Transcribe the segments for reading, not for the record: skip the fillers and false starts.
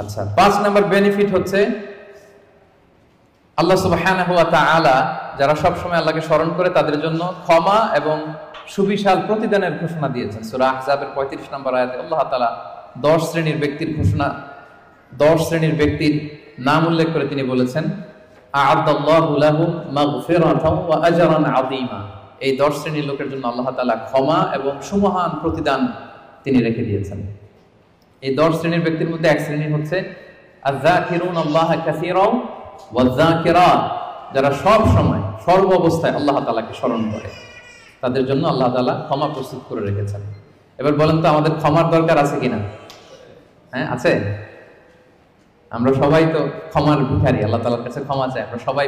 আচ্ছা, 5 নম্বর বেনিফিট হচ্ছে আল্লাহ সুবহানাহু ওয়া তাআলা যারা সব সময় আল্লাহকে স্মরণ করে তাদের জন্য ক্ষমা এবং সুবিশাল প্রতিদানের ঘোষণা দিয়েছেন। সূরা আহজাবের 35 নম্বর আয়াতে আল্লাহ তাআলা 10 শ্রেণীর ব্যক্তির ঘোষণা, 10 শ্রেণীর ব্যক্তির নাম উল্লেখ করে তিনি বলেছেন, আ'আদাল্লাহু লাহুম মাগফিরাতাও ওয়া আজরান আযীমা। এই 10 শ্রেণীর লোকের জন্য আল্লাহ তাআলা ক্ষমা এবং সুমহান প্রতিদান তিনি রেখে দিয়েছেন। এই 10 শ্রেণীর ব্যক্তির মধ্যে এক শ্রেণী হচ্ছে আয-যাকিরুনাল্লাহা কাসীরাও ওয়ায-যাকিরাত, যারা সব সময় সর্ব অবস্থায় আল্লাহ তাআলাকে স্মরণ করে, তাদের জন্য আল্লাহ তাআলা ক্ষমা প্রস্তুত করে রেখেছেন। এবার বলেন তো আমাদের ক্ষমার দরকার আছে কিনা? হ্যাঁ, আছে। আমরা সবাই তো ক্ষমার ভিখারি, আল্লাহ তাআলার কাছে ক্ষমা চাই। আমরা সবাই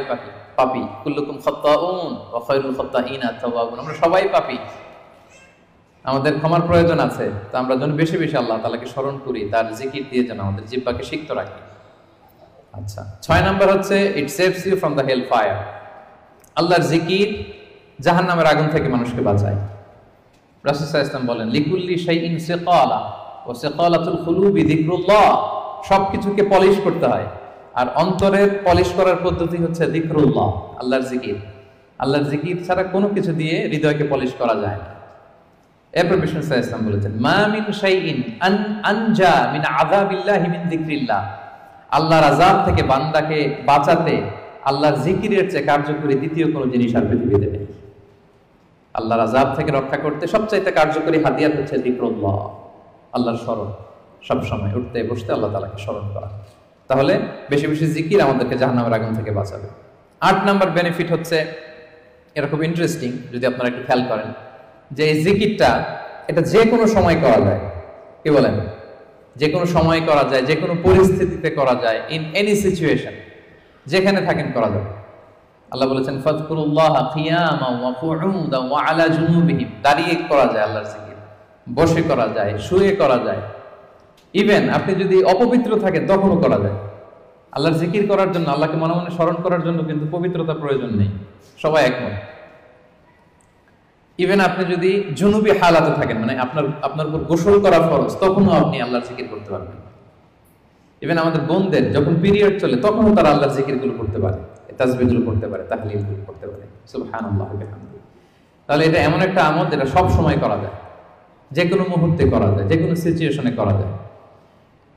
পাপী, কুল্লুকুম খাত্তাউন ওয়া খায়রুল খাত্তাইনা আত-তাওয়াবুন। আমরা সবাই পাপী, আমাদের ক্ষমার প্রয়োজন আছে। তো আমরা যেন বেশি বেশি আল্লাহ তাআলাকে স্মরণ করি, তার জিকির দিয়ে যেন আমাদের জিহ্বাকে সিক্ত রাখি। আচ্ছা, 6 নাম্বার হচ্ছে it saves you from the hell fire. আল্লাহর জিকির জাহান্নামের আগুন থেকে মানুষকে বাঁচায়। রাসূল সাল্লাল্লাহু আলাইহি ওয়াসাল্লাম বলেন, লিকুল্লি শাইইন সিকালা ওয়া সিকালাতুল কুলুবি যিকরুল্লাহ। সবকিছুকে পলিশ করতে হয়, আর অন্তরের পলিশ করার পদ্ধতি হচ্ছে যিকরুল্লাহ, আল্লাহর জিকির। আল্লাহর জিকির ছাড়া কোনো কিছু দিয়ে হৃদয়কে পলিশ করা যায় না। এরপর বিষ্ণু সাল্লাল্লাহু আলাইহি ওয়াসাল্লাম বলেছেন, মা মিন শাইইন আনজা মিন আযাবিল্লাহি মিন যিকরিল্লাহ। আল্লাহর আযাব থেকে বান্দাকে বাঁচাতে আল্লাহর জিকিরের চেয়ে কার্যকরী দ্বিতীয় কোনো জিনিস আর পৃথিবীতে নেই। আল্লাহর আযাব থেকে রক্ষা করতে সবচাইতে কার্যকরী হাতিয়ার হচ্ছে যিকরুল্লাহ, আল্লাহর স্মরণ। সব সময় উঠতে বসতে আল্লাহ তাআলাকে স্মরণ করা। তাহলে বেশি বেশি জিকির আমাদেরকে জাহান্নামের আগুন থেকে বাঁচাবে। 8 নাম্বার বেনিফিট হচ্ছে, এটা খুব ইন্টারেস্টিং যদি আপনারা একটু খেয়াল করেন, যে এই জিকিরটা এটা যে কোনো সময় করা যায়। কি বলেন? যে কোনো সময় করা যায়, যে কোনো পরিস্থিতিতে করা যায়, ইন এনি সিচুয়েশন, যেখানে থাকেন করা যায়। আল্লাহ বলেছেন, ফাযকুরুল্লাহা কিয়ামান ওয়া কুউদান ওয়া আলা জুনুবিহিম। দাঁড়িয়ে করা যায় আল্লাহর জিকির, বসে করা যায়, শুয়ে করা যায়, ইভেন আপনি যদি অপবিত্র থাকেন তখনও করা যায়। আল্লাহর জিকির করার জন্য, আল্লাহকে মনে মনে স্মরণ করার জন্য কিন্তু পবিত্রতা প্রয়োজন নেই, সবাই একমত। ইভেন আপনি যদি জুনুবি হালাতে থাকেন, মানে আপনার উপর গোসল করা ফরজ, তখনও আপনি আল্লাহর জিকির করতে পারবেন। ইভেন আমাদের বোনদের যখন পিরিয়ড চলে তখনও তারা আল্লাহর জিকিরগুলো করতে পারে, তাসবিহগুলো করতে পারে, তাহলিলগুলো করতে পারে। সুবহানাল্লাহ ওয়া বিহামদিহি। তাহলে এটা এমন একটা আমল যেটা সব সময় করা যায়, যে কোনো মুহূর্তে করা যায়, যে কোনো সিচুয়েশনে করা যায়।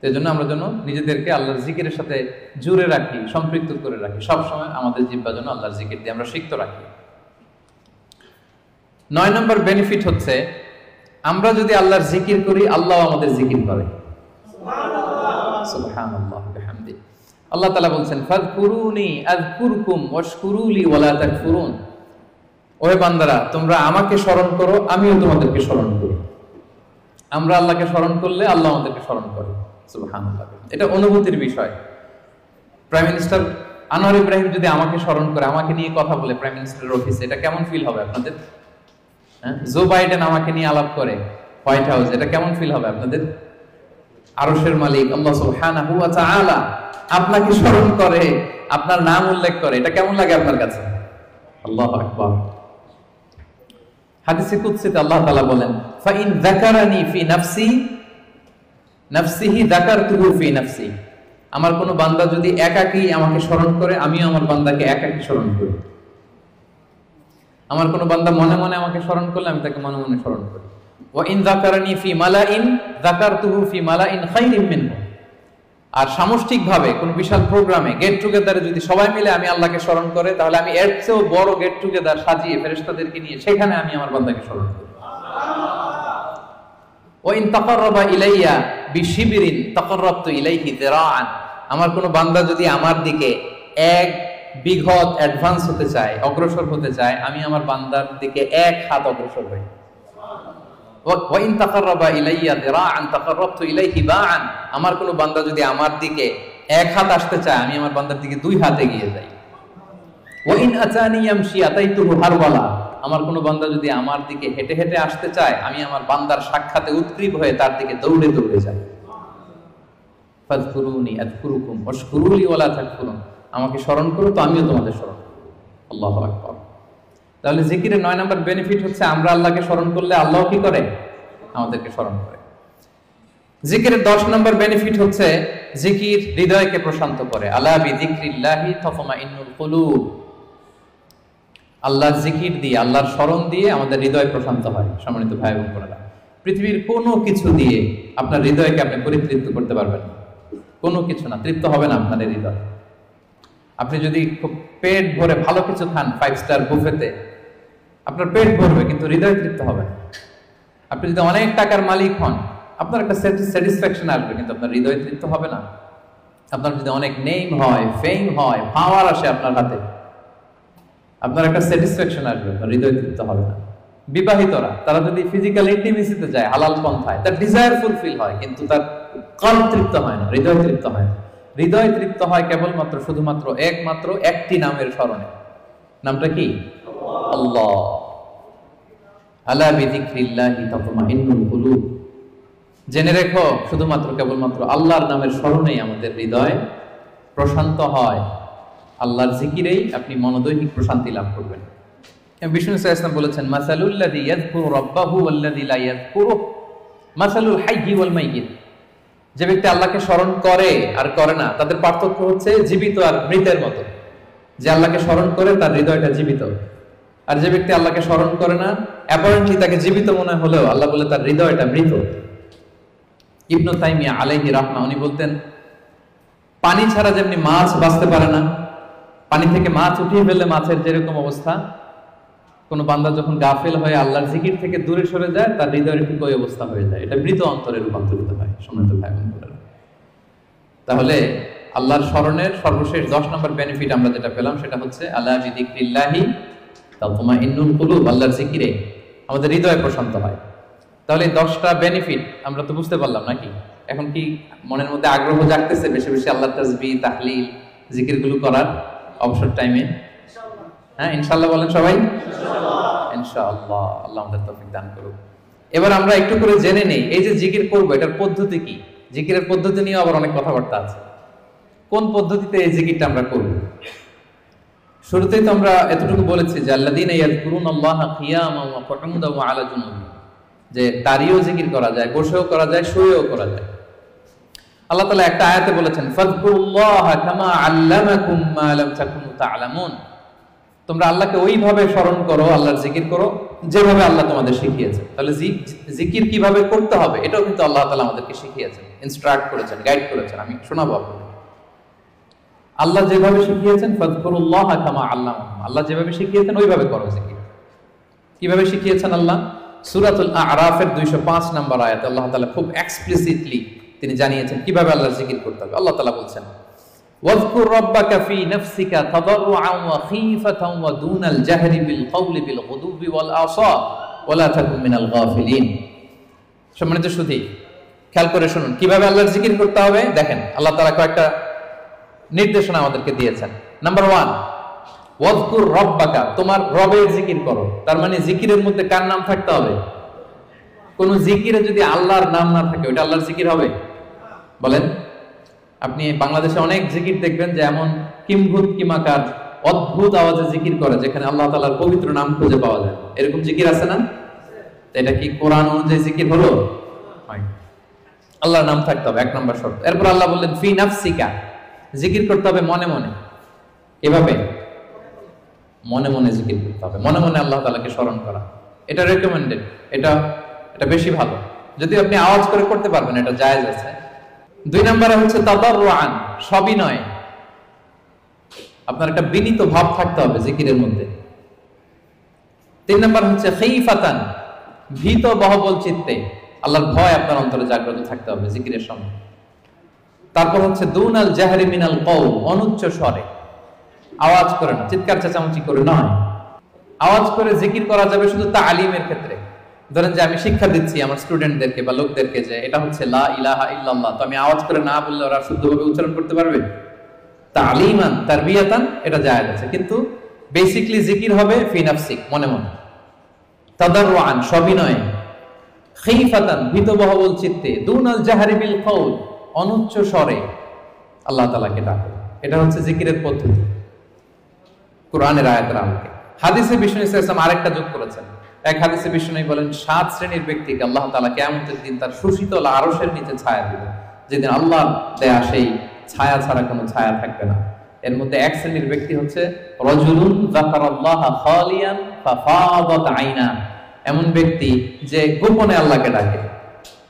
এই জন্য আমরা যেন নিজেদেরকে আল্লাহর জিকিরের সাথে জুড়ে রাখি, সম্পৃক্ত করে রাখি। সব সময় আমাদের জিহ্বা যেন আল্লাহর জিকির দিয়ে আমরা সিক্ত রাখি। 9 নম্বর বেনিফিট হচ্ছে, আমরা যদি আল্লাহর জিকির করি আল্লাহ আমাদের জিকির করে। সুবহানাল্লাহ ওয়া বিহামদিহি। আল্লাহ তাআলা বলেন, ফাযকুরুনি আযকুরকুম ওয়াশকুরুলি ওয়া লা তাকফুরুন। ওহে বান্দারা, তোমরা আমাকে স্মরণ করো, আমিও তোমাদেরকে স্মরণ করি। আমরা আল্লাহকে স্মরণ করলে আল্লাহ আমাদেরকে স্মরণ করে। সুবহানাল্লাহ। এটা অনুভূতির বিষয়। প্রাইম মিনিস্টার আনোয়ার ইব্রাহিম যদি আমাকে স্মরণ করে, আমাকে নিয়ে কথা বলে প্রাইম মিনিস্টারের অফিসে, এটা কেমন ফিল হবে আপনাদের? জো বাইডেন আমাকে নিয়ে আলাপ করে হোয়াইট হাউস, এটা কেমন ফিল হবে আপনাদের? আরশের মালিক আল্লাহ সুবহানাহু ওয়া তাআলা আপনাকে স্মরণ করে, আপনার নাম উল্লেখ করে, এটা কেমন লাগে আপনার কাছে? আল্লাহু আকবার। হাদিসে কুদসিতে আল্লাহ তাআলা বলেন, ফাইন যাকারানি ফি নাফসি নাফসিহি যাকারতুহু ফি নাফসি। আমার কোন বান্দা যদি একাকী আমাকে স্মরণ করে, আমিও আমার বান্দাকে একাকী স্মরণ করি। আমার কোন বান্দা মনে মনে আমাকে স্মরণ করলে আমি তাকে মনে মনে স্মরণ করি। ওয়া ইন যাকারানি ফি মালাইন যাকারতুহু ফি মালাইন খায়রিম মিনহু। আর সামষ্টিকভাবে কোন বিশাল প্রোগ্রামে, গেট টুগেদারে যদি সবাই মিলে আমি আল্লাহকে স্মরণ করে, তাহলে আমি এর চেয়েও বড় গেট টুগেদার সাজিয়ে ফেরেশতাদেরকে নিয়ে সেখানে আমি আমার বান্দাকে স্মরণ করি। ওয়া ইন তাকাররাবা ইলাইয়া বিশিবরিন তাকাররাবতু ইলাইহি যিরাআন। আমার কোন বান্দা যদি আমার দিকে এক বিঘত অ্যাডভান্স হতে চায়, অগ্রসর হতে চায়, আমি আমার বান্দার দিকে এক হাত অগ্রসর হই। ওয়া ইন তাকাররাবা ইলাইয়া যিরাআন তাকাররাবতু ইলাইহি বাআন। আমার কোন বান্দা যদি আমার দিকে এক হাত আসতে চায়, আমি আমার বান্দার দিকে 2 হাত এগিয়ে যাই। ওয়া ইন আতানি ইয়ামশি আতাইতুহু হারওয়ালা। আমার কোন বান্দা যদি আমার দিকে হেঁটে হেঁটে আসতে চায়, আমি আমার বান্দার সাক্ষাতে উৎগ্রীব হয়ে তার দিকে দৌড়ে দৌড়ে যাই। ফাযকুরুনি আযকুরুকুম ওয়াশকুরুলি ওয়া লা তাকফুরুন। আমাকে স্মরণ করো তো আমিও তোমাদের স্মরণ করব। আল্লাহু আকবার। তাহলে জিকিরের 9 নম্বর বেনিফিট হচ্ছে, আমরা আল্লাহকে স্মরণ করলে আল্লাহ কি করে? আমাদেরকে স্মরণ করে। জিকিরের 10 নম্বর বেনিফিট হচ্ছে, জিকির হৃদয়কে প্রশান্ত করে। আলা বিযিকরিল্লাহি তাতমাইন্নুল কুলুব। আল্লাহর জিকির দিয়ে, আল্লাহর স্মরণ দিয়ে আমাদের হৃদয় প্রশান্ত হয়। সম্মানিত ভাই এবং বোনেরা, পৃথিবীর কোনো কিছু দিয়ে আপনার হৃদয়কে আপনি পরিতৃপ্ত করতে পারবেন না। কোনো কিছু না, তৃপ্ত হবে না আপনার হৃদয়। আপনি যদি খুব পেট ভরে ভালো কিছু খান 5 স্টার বুফেতে, আপনার পেট ভরবে কিন্তু হৃদয় তৃপ্ত হবে না। আপনি যদি অনেক টাকার মালিক হন, আপনার একটা স্যাটিসফ্যাকশন আসবে কিন্তু আপনার হৃদয় তৃপ্ত হবে না। আপনার যদি অনেক নেম হয়, ফেম হয়, পাওয়ার আসে আপনার হাতে, আপনার একটা স্যাটিসফ্যাকশন আসবে, আপনার হৃদয় তৃপ্ত হবে না। বিবাহিতরা তারা যদি ফিজিক্যাল ইন্টিমেসিতে যায় হালাল পন্থায়, তার ডিজায়ার ফুলফিল হয় কিন্তু তার কল্প তৃপ্ত হয় না, হৃদয় তৃপ্ত হয় না। হৃদয় তৃপ্ত হয় কেবলমাত্র শুধুমাত্র একমাত্র একটি নামের স্মরণে। নামটা কি? আল্লাহ। আলা বিযিকরিল্লাহি তাতমাইন্নুল কুলুব। জেনে রেখো, শুধুমাত্র কেবলমাত্র আল্লাহর নামের স্মরণেই আমাদের হৃদয় প্রশান্ত হয়। আল্লাহর জিকিরেই আপনি মনোদৈহিক প্রশান্তি লাভ করবেন। বিষ্ণু সাল্লাল্লাহু আলাইহি ওয়াসাল্লাম বলেছেন, মাসালুল্লাযী ইয়াযকুরু রাব্বাহু ওয়াল্লাযী লা ইয়াযকুরুহু মাসালুল হাইয়্যি ওয়াল মাইয়িত। যে ব্যক্তি আল্লাহকে স্মরণ করে আর করে না, তাদের পার্থক্য হচ্ছে জীবিত আর মৃতের মতো। যে আল্লাহকে স্মরণ করে তার হৃদয়টা জীবিত, আর যে ব্যক্তি আল্লাহকে স্মরণ করে না, অ্যাপারেন্টলি তাকে জীবিত মনে হলেও আল্লাহ বলে তার হৃদয়টা মৃত। ইবনু তাইমিয়া আলাইহি রাহমা উনি বলতেন, পানি ছাড়া যেমনি মাছ বাঁচতে পারে না, পানি থেকে মাছ উঠিয়ে ফেললে মাছের যেরকম অবস্থা, কোন বান্দা যখন গাফেল হয়ে আল্লাহর জিকির থেকে দূরে সরে যায়, তার হৃদয়ের ঠিক ওই অবস্থা হয়ে যায়। এটা মৃত অন্তরে রূপান্তরিত হয়। সম্মানিত ভাই বোনেরা, তাহলে আল্লাহর স্মরণের সর্বশেষ 10 নম্বর বেনিফিট আমরা যেটা পেলাম সেটা হচ্ছে আলা বিযিকরিল্লাহি তাতমাইন্নুল কুলুব। আল্লাহর জিকিরে আমাদের হৃদয় প্রশান্ত হয়। তাহলে 10টা বেনিফিট আমরা তো বুঝতে পারলাম নাকি? এখন কি মনের মধ্যে আগ্রহ জাগতেছে বেশি বেশি আল্লাহর তাসবিহ, তাহলিল, জিকিরগুলো করার অবসর টাইমে? হ্যাঁ, ইনশাআল্লাহ বলেন সবাই। ইনশাআল্লাহ, আল্লাহ আমাদের তৌফিক দান করুক। এবার আমরা একটু করে জেনে নেই, এই যে জিকির করব এটার পদ্ধতি কি। জিকিরের পদ্ধতি নিয়ে আবার অনেক কথাবার্তা আছে। কোন পদ্ধতিতে এই জিকিরটা আমরা করব? শুরুতেই তো আমরা এতটুকু বলেছি যে আল্লাযীনা ইয়াযকুরুনাল্লাহা কিয়ামান ওয়া কুউদান ওয়া আলা জুনুবিহিম, যে দাঁড়িয়েও জিকির করা যায়, বসেও করা যায়, শুয়েও করা যায়। আল্লাহ তাআলা একটা আয়াতে বলেছেন, ফাযকুরুল্লাহা কামা আল্লামাকুম মা লাম তাকুনু তা'লামুন। তোমরা আল্লাহকে ওইভাবে স্মরণ করো, আল্লাহর জিকির করো যেভাবে আল্লাহ তোমাদের শিখিয়েছেন। তাহলে জিকির কিভাবে করতে হবে এটাও কিন্তু আল্লাহ তাআলা আমাদেরকে শিখিয়েছেন, ইনস্ট্রাক্ট করেছেন, গাইড করেছেন। আমি শোনাবো আপনাদের। আল্লাহ যেভাবে শিখিয়েছেন, ফাযকুরুল্লাহা কামা আল্লামাকুম, আল্লাহ যেভাবে শিখিয়েছেন ওইভাবে করো জিকির। কিভাবে শিখিয়েছেন আল্লাহ? সূরাতুল আ'রাফের 205 নম্বর আয়াতে আল্লাহ তাআলা খুব এক্সপ্লিসিটলি তিনি জানিয়েছেন কিভাবে আল্লাহর জিকির করতে হবে। আল্লাহ তাআলা বলছেন, ওয়াযকুর রাব্বাকা ফি নাফসিকা তাদাররুআন ওয়া খীফাতান ওয়া দুনাল জাহরি বিল কওলি বিল গুদুবি ওয়াল আসাল ওয়া লা তাকুন মিনাল গাফিলিন। সম্মানিত সুধী, খেয়াল করে শুনুন কিভাবে আল্লাহর জিকির করতে হবে। দেখেন, আল্লাহ তাআলা কয়েকটা নির্দেশনা আমাদেরকে দিয়েছেন। নাম্বার 1, ওয়াযকুর রাব্বাকা, তোমার রবের জিকির করো। তার মানে জিকিরের মধ্যে কার নাম থাকতে হবে? কোন জিকিরে যদি আল্লাহর নাম না থাকে ওটা আল্লাহর জিকির হবে? বলেন। আপনি বাংলাদেশে অনেক জিকির দেখবেন যে এমন কিম্ভূত কিমাকার অদ্ভুত আওয়াজে জিকির করে যেখানে আল্লাহ তাআলার পবিত্র নাম খুঁজে পাওয়া যায়। এরকম জিকির আছে না? এটা কি কোরআন অনুযায়ী জিকির হলো? আল্লাহর নাম থাকতে হবে, 1 নম্বর শর্ত। এরপর আল্লাহ বললেন ফি নাফসিকা, জিকির করতে হবে মনে মনে। এভাবে মনে মনে জিকির করতে হবে, মনে মনে আল্লাহ তাআলাকে স্মরণ করা। এটা রেকমেন্ডেড, এটা বেশি ভালো। যদি আপনি আওয়াজ করে করতে পারবেন এটা জায়েজ আছে। 2 নম্বরে হচ্ছে তাদাররুআন, সবিনয়। আপনার একটা বিনীত ভাব থাকতে হবে জিকিরের মধ্যে। 3 নম্বর হচ্ছে খীফাতান, ভীত বহবল চিত্তে, আল্লাহর ভয় আপনার অন্তরে জাগ্রত থাকতে হবে জিকিরের সময়। তারপর হচ্ছে দুনাল জাহরি মিনাল কওল, অনুচ্চ স্বরে, আওয়াজ করে না, চিৎকার চেঁচামেচি করে নয়। আওয়াজ করে জিকির করা যাবে শুধু তালিমের ক্ষেত্রে। ধরেন যে আমি শিক্ষা দিচ্ছি আমার স্টুডেন্টদেরকে বা লোকদেরকে যে এটা হচ্ছে লা ইলাহা ইল্লাল্লাহ, তো আমি আওয়াজ করে না বললে ওরা শুদ্ধভাবে উচ্চারণ করতে পারবে? তালিমান তারবিয়াতান এটা জায়েজ আছে, কিন্তু বেসিক্যালি জিকির হবে ফি নাফসিক, মনে মনে। তাদাররুআন, সবিনয়ে। খীফাতান, ভীত বহবল চিত্তে। দুনাল জাহরি বিল কওল, অনুচ্চ স্বরে আল্লাহ তাআলাকে ডাকো। এটা হচ্ছে জিকিরের পদ্ধতি কোরআনের আয়াতের আলোকে। হাদিসে বিষ্ণু ইসলাম আরেকটা যোগ করেছেন। এক হাদিসে বিষ্ণু বলেন 7 শ্রেণীর ব্যক্তিকে আল্লাহ তাআলা কিয়ামতের দিন তার সুশীতল আরশের নিচে ছায়া দিবেন। যেদিন আল্লাহ দেয়া সেই ছায়া ছাড়া কোনো ছায়া থাকবে না। এর মধ্যে এক শ্রেণীর ব্যক্তি হচ্ছে রাজুলুন যাকারাল্লাহা খালিয়ান ফাফাদাত আইনা, এমন ব্যক্তি যে গোপনে আল্লাহকে ডাকে।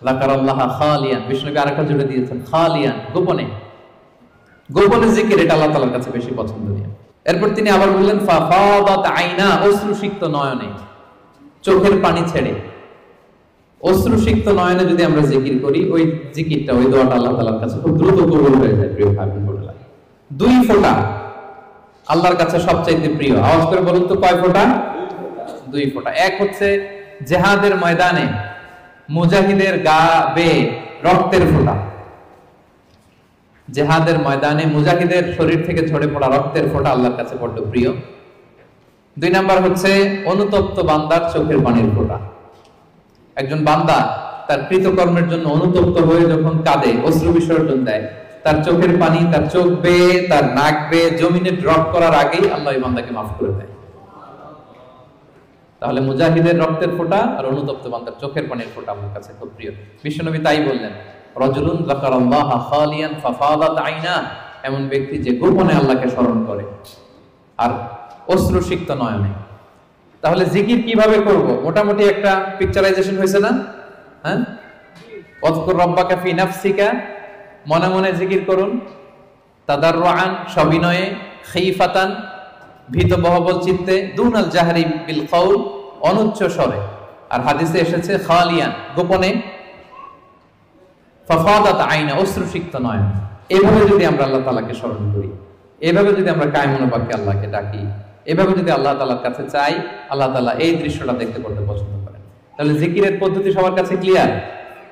যাকারাল্লাহা খালিয়ান, বিষ্ণুকে আরেকটা জুড়ে দিয়েছেন খালিয়ান, গোপনে। গোপনে জিকির, এটা আল্লাহ তাআলার কাছে বেশি পছন্দনীয়। এরপর তিনি আবার বললেন ফাফাদাত আইনা, অশ্রুসিক্ত নয়নে, চোখের পানি ছেড়ে অশ্রুসিক্ত নয়নে যদি আমরা জিকির করি, ওই জিকিরটা, ওই দোয়াটা আল্লাহ তাআলার কাছে খুব দ্রুত কবুল হয়ে যায়। প্রিয় ভাই বোনেরা, 2 ফোঁটা আল্লাহর কাছে সবচাইতে প্রিয়। আওয়াজ করে বলুন তো কয় ফোঁটা? 2 ফোঁটা। এক হচ্ছে জিহাদের ময়দানে মুজাহিদের গা বেয়ে রক্তের ফোঁটা, জিহাদের ময়দানে মুজাহিদের শরীর থেকে ঝরে পড়া রক্তের ফোঁটা আল্লাহর কাছে বড় প্রিয়। 2 নাম্বার হচ্ছে অনুতপ্ত বান্দার চোখের পানির ফোঁটা। একজন বান্দা তার কৃতকর্মের জন্য অনুতপ্ত হয়ে যখন কাঁদে, অশ্রু বিসর্জন দেয়, তার চোখের পানি তার চোখ বেয়ে, তার নাক বেয়ে জমিনে ড্রপ করার আগেই আল্লাহ এই বান্দাকে মাফ করে দেয়। তাহলে মুজাহিদের রক্তের ফোঁটা আর অনুতপ্ত বান্দার চোখের পানির ফোঁটা আমার কাছে খুব প্রিয়। বিশ্বনবী তাই বললেন, রাজুলুন যাকারাল্লাহা খালিয়ান ফাফাদাত আইনা, এমন ব্যক্তি যে গোপনে আল্লাহকে স্মরণ করে আর অশ্রুসিক্ত নয়নে। তাহলে জিকির কিভাবে করব? মোটামুটি একটা পিকচারাইজেশন হয়েছে না? হ্যাঁ, ওয়াজকুর রাব্বাকা ফি নাফসিকা, মনে মনে জিকির করুন, তাদাররুআন, সবিনয়ে, খাইফাতান, ভীত বহবল চিত্তে, দুনাল জাহরি বিল কওল, অনুচ্চ স্বরে। আর হাদিসে এসেছে খালিয়ান, গোপনে, ফাফাদাত আইনা, অশ্রুসিক্ত নয়ন। এভাবে যদি আমরা আল্লাহ তাআলাকে স্মরণ করি, এভাবে যদি আমরা কায়মনোবাক্যে আল্লাহকে ডাকি, এভাবে যদি আল্লাহ তাআলার কাছে চাই, আল্লাহ তাআলা এই দৃশ্যটা দেখতে করতে পছন্দ করেন। তাহলে জিকিরের পদ্ধতি সবার কাছে ক্লিয়ার?